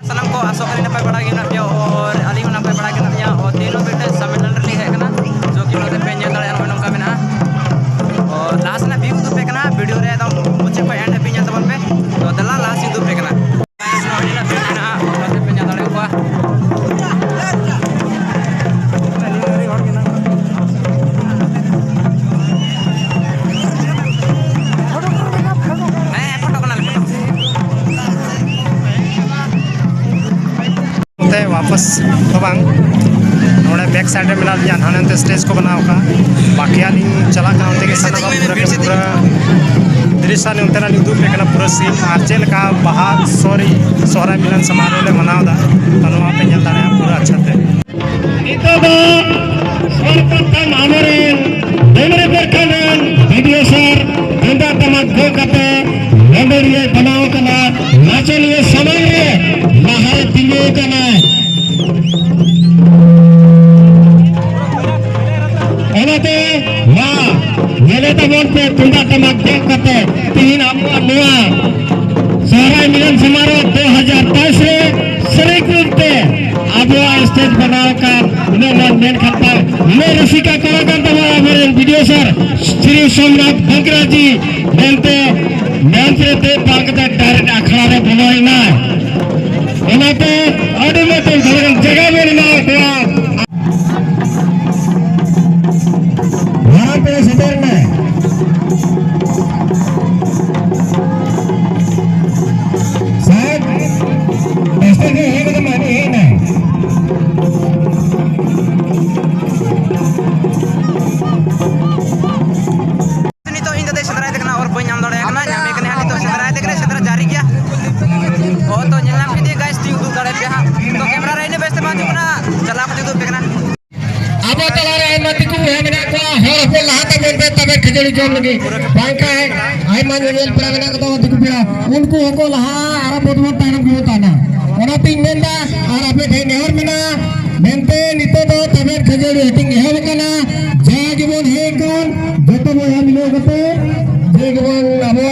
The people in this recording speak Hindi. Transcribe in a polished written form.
सनम को आशा करी नपाय बड़ा गिना पिया और अली नपाय बड़ा गिना पिया और तीनों बेटे सम्मेलन रे है कना जो कि लोग पे ᱧᱮᱞ दाड़े होय नोका मेना और लास्ट ना व्यू पे कना वीडियो रे एकदम मुझे पे एंड पे ᱧᱮल तबन पे तो दला लास्ट व्यू पे कना ना पे ना और पे ᱧᱮल दाड़े को वापस तो बांग नोड़े बैक साइड में मिला लिया हानते स्टेज को बनाओ का बाकी आली चला का उनते के सना पूरा दृश्य ने उनते ना दूर पे कना पूरा सीन आर्चेल का बहा सोहरा मिलन समारोह ले मनावदा तनवा पे ᱧᱮᱞ दाड़े पूरा अच्छा थे इतो दो सरपंच मामरे देमरे पर कनन वीडियो सर गंदा तमक गो कते गंदरिए बनाओ कना नाचलिए समय रे लहाय तिंगे कना एनाते मा मेले तमन पे तुंदा तमक गो कते तीन अबुआ नुआ सोहराय मिलन समारोह 2023 रे सरेकुते अबुआ स्टेज बनाओ का ने मेन खत्ता ने रसिका कलाकार तमा मेरे वीडियो सर श्री सोमनाथ बंकरा जी नेते नेंसे ते पागता डायरेक्ट अखड़ा रे बनाई ना एनाते आडे में तो जगह में ना दिया वहां पे सदर में साहब ऐसे के है तो माने है ना खिचड़ी जम लगी बांका है आई मान जेल पड़ा बना को दिख पिया उनको हको लहा आरा बहुत बहुत टाइम को होता ना ओना पिन मेंदा